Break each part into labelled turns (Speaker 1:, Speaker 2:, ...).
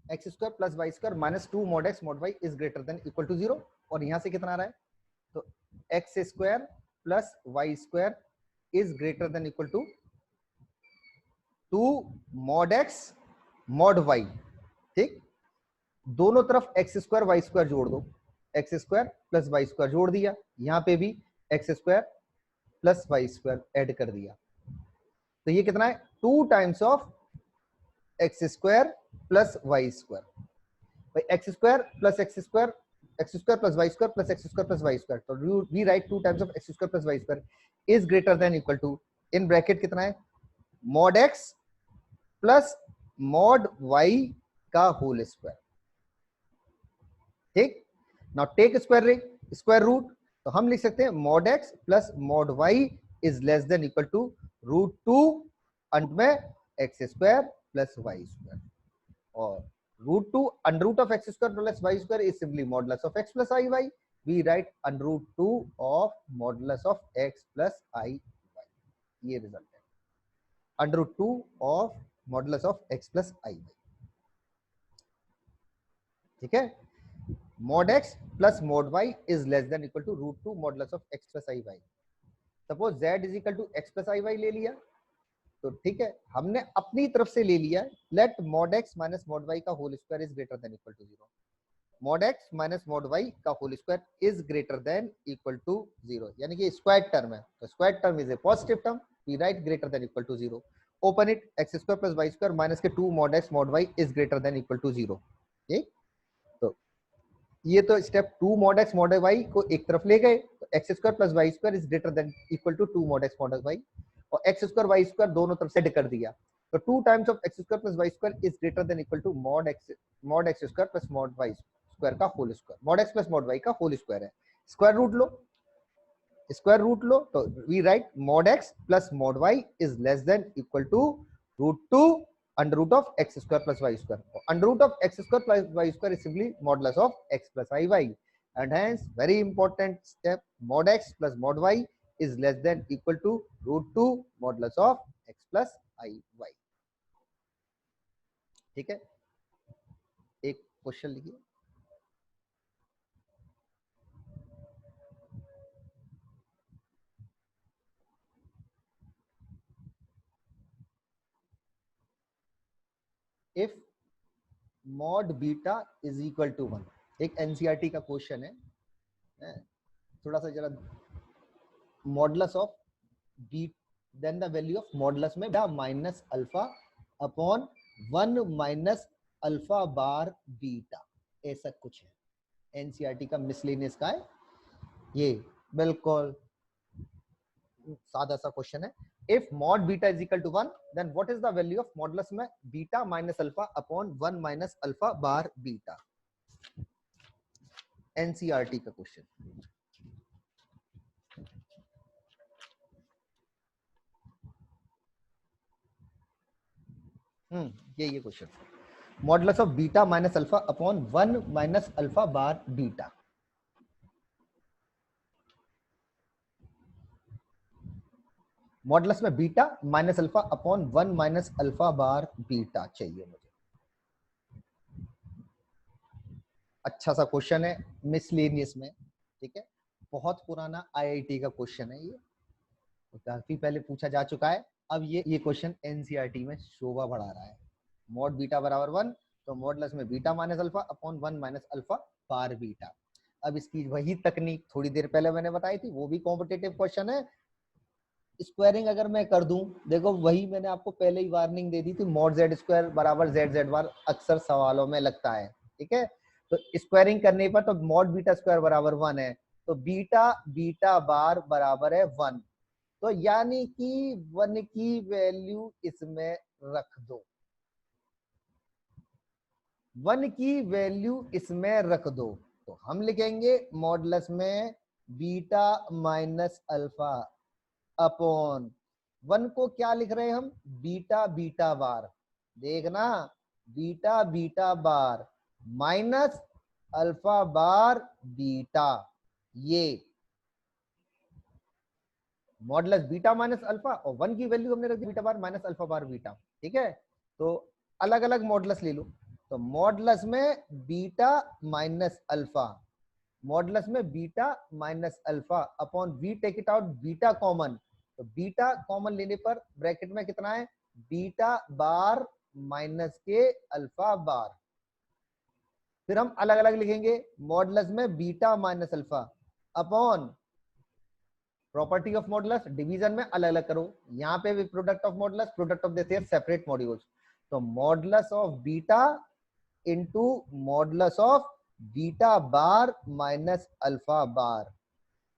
Speaker 1: X square plus Y square minus 2 mod x mod y is greater than equal to 0। और यहां से कितना आ रहा है, तो X square plus Y square is greater than equal to 2 mod x mod y। ठीक, दोनों तरफ एक्स स्क्वायर वाई स्क्वायर जोड़ दो, X square plus Y square जोड़ दिया, यहां पे भी X square plus Y square add कर दिया, तो ये कितना है 2 times of x square plus Y square. भाई X square plus X square, X square plus Y square plus X square plus Y square, तो we write 2 times of x square plus Y square is greater than equal to, in bracket कितना है mod x plus mod y का whole square. ठीक, now take square root, तो हम लिख सकते हैं mod x plus mod y is less than equal to √2 अंत में x square plus Y square, और √2 under root of x square plus Y square is simply modulus of x plus i y, we write under root 2 of modulus of x plus i y, ये result है under root 2 of modulus of x plus i y. ठीक है, mod x plus mod y is less than equal to √2 modulus of x plus i y. Suppose z is equal to x plus i y ले लिया, तो ठीक है, हमने अपनी तरफ से ले लिया, let mod x minus mod y का whole square is greater than equal to 0। mod x minus mod y का whole square is greater than equal to 0, यानी कि स्क्वायर टर्म है, तो square term is a positive term, we write greater than equal to 0। Open it, x square plus Y square minus के 2 mod x mod y is greater than equal to 0। ठीक, तो ये तो step 2 mod x mod y को एक तरफ ले गए, तो X square plus Y square is greater than equal to 2 mod x mod y, और एक्स स्क्वायर वाई स्क्वायर दोनों तरफ से ऐड कर दिया, तो 2 times of x square plus Y square is greater than equal to mod x square plus mod y square का whole square, mod x plus mod y का whole square है, square root लो, square root लो, तो we write mod x plus mod y is less than equal to √2 under root of x square plus Y square, under root of x square plus Y square is simply modulus of x plus i y, and hence very important step, mod x plus mod y is less than equal to √2 modulus of x plus i y. ठीक है, एक question लिखिए, if mod beta is equal to 1, एक NCERT का question है, थोड़ा सा जरा, modulus of B, then the value of modulus में minus alpha upon 1 minus alpha bar beta, ऐसा कुछ है, एनसीईआरटी का मिसलेनियस का है ये, बिल्कुल सादा सा क्वेश्चन है। If mod beta is equal to 1 then what is the value of modulus में beta minus alpha upon 1 minus alpha bar beta, NCERT का क्वेश्चन। ये question, modulus of beta minus alpha upon 1 minus alpha bar beta, modulus में beta minus alpha upon 1 minus alpha bar beta चाहिए मुझे। अच्छा सा question है miscellaneous में, ठीक है, बहुत पुराना आईआईटी का क्वेश्चन है, ये काफी पहले पूछा जा चुका है, अब ये क्वेश्चन एनसीईआरटी में शोभा बढ़ा रहा है। मॉड बीटा बराबर 1, तो मॉडुलस में beta minus alpha upon 1 minus alpha bar beta. अब इसकी वही तकनीक थोड़ी देर पहले मैंने बताई थी, वो भी कॉम्पिटिटिव क्वेश्चन है, स्क्वायरिंग अगर मैं कर दूं, देखो वही मैंने आपको पहले ही वार्निंग दे दी थी, mod z स्क्वायर बराबर z बार अक्सर सवालों में लगता है, ठीक है, तो स्क्वायरिंग करने पर तो mod बीटा स्क्वायर बराबर 1 है, तो बीटा बीटा बार बराबर है 1, तो यानी कि 1 की वैल्यू इसमें रख दो, 1 की वैल्यू इसमें रख दो, तो हम लिखेंगे मॉडुलस में बीटा माइनस अल्फा अपॉन 1 को क्या लिख रहे हैं हम, बीटा बीटा बार, देखना beta beta bar minus alpha bar beta, ये मॉडुलस बीटा माइनस अल्फा, और 1 की वैल्यू हमने रख दी beta bar minus alpha bar beta, ठीक है, तो अलग अलग मॉडुलस ले लो, तो मॉडुलस में बीटा माइनस अल्फा, मॉडुलस में beta minus alpha upon we take it out beta common, तो बीटा कॉमन लेने पर ब्रैकेट में कितना है, बीटा बार माइनस के अल्फा बार। फिर हम अलग अलग लिखेंगे, मॉडुलस में beta minus alpha upon property of modulus, division में अलग अलग करो, यहाँ पे भी product of modulus, product of this separate modules, तो modulus of beta into modulus of beta bar minus alpha bar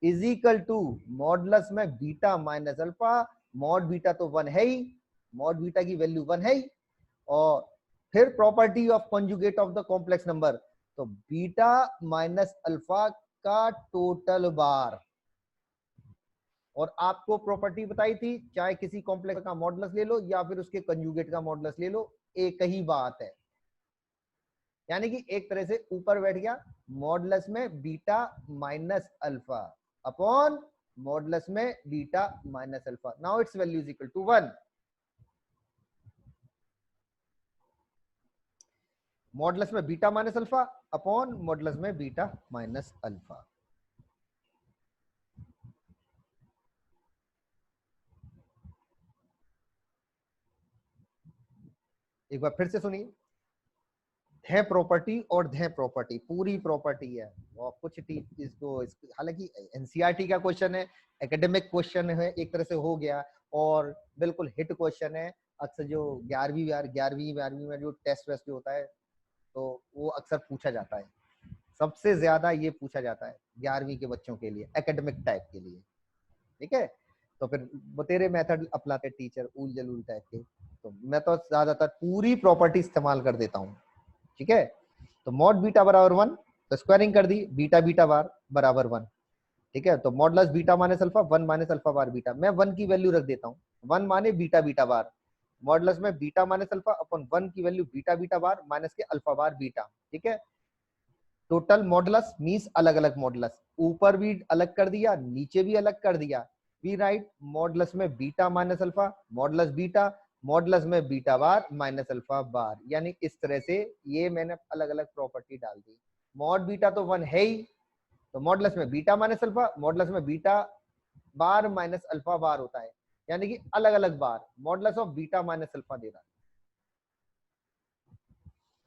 Speaker 1: is equal to modulus में beta minus alpha, mod beta तो 1 है ही, मॉड बीटा की वैल्यू 1 है ही, और फिर property of conjugate of the complex number, तो बीटा माइनस अल्फा का टोटल बार, और आपको प्रॉपर्टी बताई थी चाहे किसी कॉम्प्लेक्स का मॉडुलस ले लो या फिर उसके कंजुगेट का मॉडुलस ले लो, एक ही बात है, यानी कि एक तरह से ऊपर बैठ गया मॉडुलस में beta minus alpha upon modulus में beta minus alpha, now its value is equal to 1। Modulus में beta minus alpha upon modulus में बीटा माइनस अल्फा। एक बार फिर से सुनिए, ध्य प्रॉपर्टी और ध्य प्रॉपर्टी पूरी प्रॉपर्टी है, और कुछ इसको हालांकि एनसीईआरटी का क्वेश्चन है, एकेडमिक क्वेश्चन है, एक तरह से हो गया, और बिल्कुल हिट क्वेश्चन है। अक्सर जो 11वीं में जो टेस्ट वेस्ट जो होता है तो वो अक्सर पूछा जाता है, सबसे ज्यादा ये पूछा जाता है 11वीं के बच्चों के लिए, एकेडमिक टाइप के लिए, ठीक है। तो फिर बतेरे मेथड अपनाते टीचर उल जलूल टाइप के, तो मैं तो ज्यादातर पूरी प्रॉपर्टी इस्तेमाल कर देता हूँ, ठीक है। तो मॉड बीटा बराबर 1, तो स्क्वायरिंग कर दी, बीटा बीटा बार बराबर 1, ठीक है। तो modulus beta minus alpha 1 minus alpha bar beta, मैं 1 की वैल्यू रख देता हूँ, 1 माने बीटा बीटा बार, मॉडुलस में बीटा माइनस अल्फा अपन 1 की value beta beta bar minus के अल्फा बार बीटा, ठीक है। टोटल मॉडुलस मींस अलग अलग मॉडुलस, ऊपर भी अलग कर दिया नीचे भी अलग कर दिया, वी राइट मॉडुलस में beta minus alpha modulus beta, modulus में बीटा बार माइनस अल्फा बार, यानी इस तरह से ये मैंने अलग अलग प्रॉपर्टी डाल दी। मॉड बीटा तो 1 है ही, तो मॉडुलस में बीटा माइनस अल्फा मॉडुलस में beta bar minus alpha bar होता है, यानी कि अलग अलग बार modulus of beta minus alpha दे रहा है,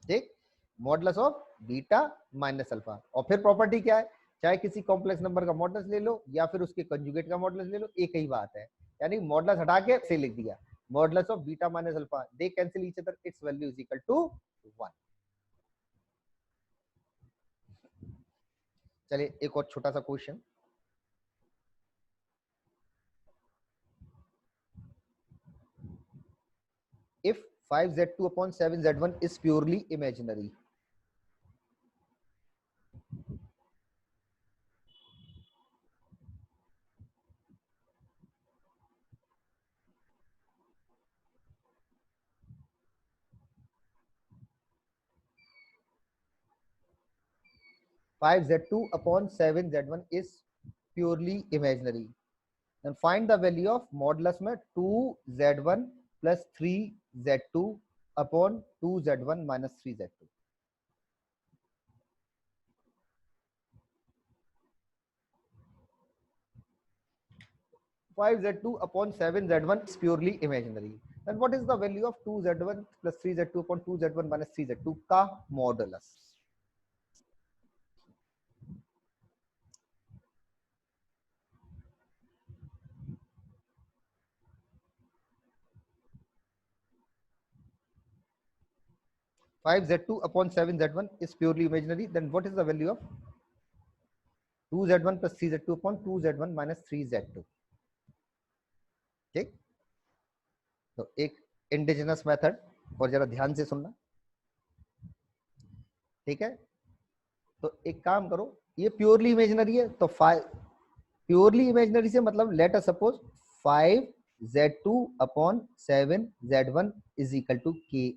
Speaker 1: ठीक, modulus of beta minus alpha. और फिर प्रॉपर्टी क्या है, चाहे किसी कॉम्प्लेक्स नंबर का मॉडुलस ले लो या फिर उसके कंजुगेट का मॉडुलस ले लो, एक ही बात है, यानी मॉडुलस हटा के से लिख दिया, modulus of beta minus alpha, they cancel each other, it's value is equal to 1। चलिए एक और छोटा सा question, if 5z2 upon 7z1 is purely imaginary, 5z2 upon 7z1 is purely imaginary, then find the value of modulus में 2z1 plus 3z2 upon 2z1 minus 3z2। 5z2 upon 7z1 is purely imaginary, then what is the value of 2z1 plus 3z2 upon 2z1 minus 3z2 का modulus. 5z2 upon 7z1 is purely imaginary, then what is the value of 2z1 plus 3z2 upon 2z1 minus 3z2, ठीक। तो एक indigenous method, और जरा ध्यान से सुनना, ठीक है। तो एक काम करो, ये प्योरली इमेजिनरी है, तो प्योरली इमेजिनरी से मतलब let us suppose 5z2 upon 7z1 is equal to ki,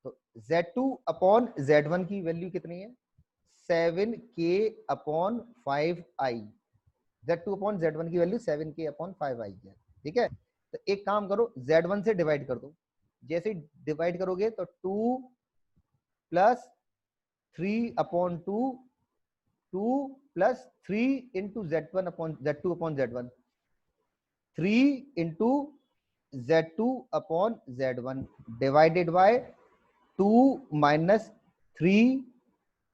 Speaker 1: तो z2 अपॉन z1 की वैल्यू कितनी है, 7k upon 5i, z2 upon z1 की वैल्यू 7k अपॉन 5i है, ठीक है। तो एक काम करो, z1 से डिवाइड कर दो, जैसे डिवाइड करोगे तो 2 plus 3/2 2 plus 3 into Z1 upon Z2 upon Z1 3 into Z2 upon Z1 divided by 2 minus 3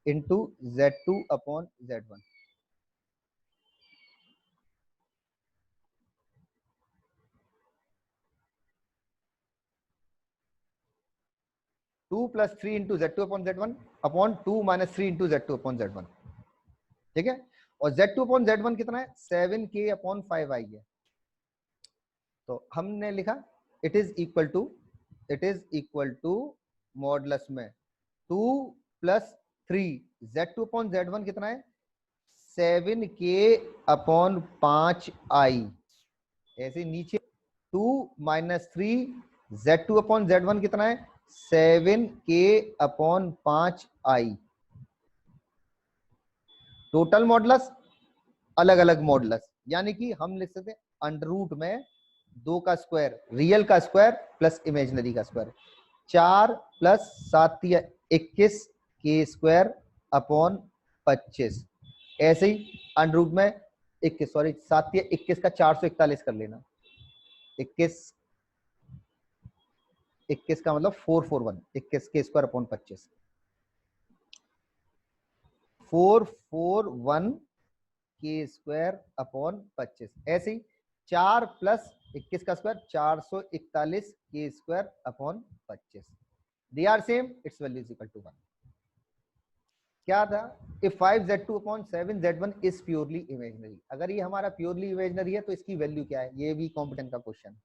Speaker 1: into Z2 upon Z1। Two plus 3 into Z2 upon Z1 upon 2 minus 3 into Z2 upon Z1। ठीक है, और Z2 upon Z1 कितना है 7K upon 5I है। तो हमने लिखा it is equal to modulus में 2 प्लस 3 Z2 अपॉन Z1 कितना है 7K अपॉन 5I। ऐसे नीचे 2 माइनस 3 Z2 अपॉन Z1 कितना है 7K upon 5I। Total modulus अलग अलग मॉडुलस, यानी कि हम लिख सकते हैं अंडर रूट में 2 का स्क्वायर रियल का स्क्वायर प्लस इमेजिनरी का स्क्वायर 4 प्लस 7 या 21 के स्क्वायर अपॉन 25। ऐसे ही अंडर रूट में 21 सॉरी 7 या 21 का 441 कर लेना 21 का मतलब 441 21 के स्क्वायर अपॉन 25 441 के स्क्वायर अपॉन 25। ऐसे ही 4 प्लस 21 का स्क्वायर 441 के square upon 25। They are same, it's value is equal to 1। क्या था if 5Z2 upon 7Z1 is purely imaginary. अगर ये हमारा प्योरली इमेजिनरी है तो इसकी वैल्यू क्या है, ये भी कॉम्पिटेंट का क्वेश्चन।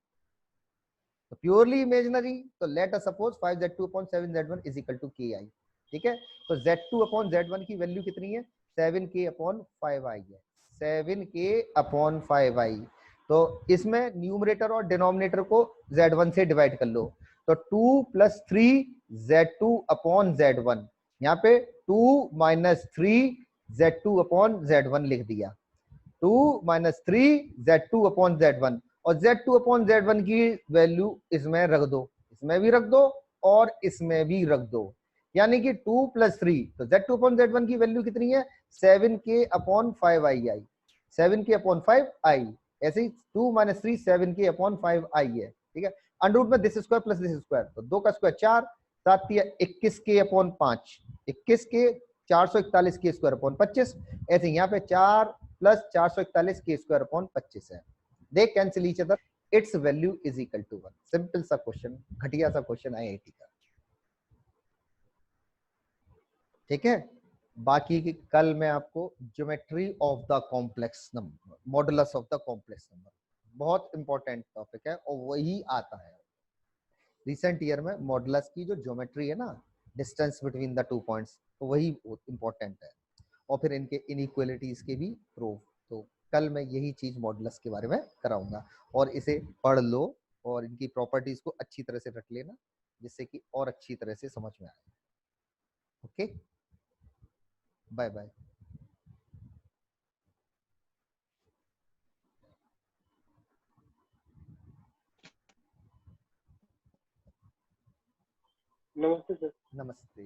Speaker 1: तो प्योरली इमेजिनरी तो let us suppose 5Z2 upon 7Z1 is equal to KI। ठीक है, तो Z2 अपॉन Z1 की वैल्यू कितनी है 7K अपॉन 5I है 7K अपॉन 5I। तो इसमें न्यूमरेटर और डिनोमिनेटर को Z1 से डिवाइड कर लो तो 2 प्लस 3 Z2 अपॉन Z1, यहाँ पे 2 माइनस 3 Z2 अपॉन Z1 लिख दिया 2 माइनस 3 Z2 अपॉन Z1 और Z2 अपॉन Z1 की वैल्यू इसमें रख दो, इसमें भी रख दो और इसमें भी रख दो, यानी कि 2 प्लस 3 तो Z2 अपॉन Z1 की वैल्यू कितनी है 7K अपॉन 5I आई 7K अपॉन 5I। ऐसे ही 2 माइनस 3 7K अपॉन 5I है। ठीक है, अंडर रूट में this square plus this square तो 2 का स्क्वायर 4 7 21K अपॉन 5 21K 441 के स्क्वायर अपॉन 25। ऐसे यहाँ पे 4 प्लस 441 के स्क्वायर अपॉन 25 है। They cancel each other, it's value is equal to 1। Simple सा क्वेश्चन, घटिया सा क्वेश्चन आईआईटी का। ठीक है, बाकी की कल मैं आपको geometry of the complex number modulus of the complex number बहुत इंपॉर्टेंट टॉपिक है और वही आता है रिसेंट ईयर में। मॉडुलस की जो ज्योमेट्री है ना डिस्टेंस बिटवीन द 2 पॉइंट्स तो वही इंपॉर्टेंट है और फिर इनके इनइक्वालिटीज के भी प्रूफ। तो कल मैं यही चीज मॉडुलस के बारे में कराऊंगा और इसे पढ़ लो और इनकी प्रॉपर्टीज को अच्छी तरह से रख लेना जिससे कि और अच्छी तरह से समझ में आए। Okay, bye bye.
Speaker 2: नमस्ते सर।
Speaker 1: नमस्ते।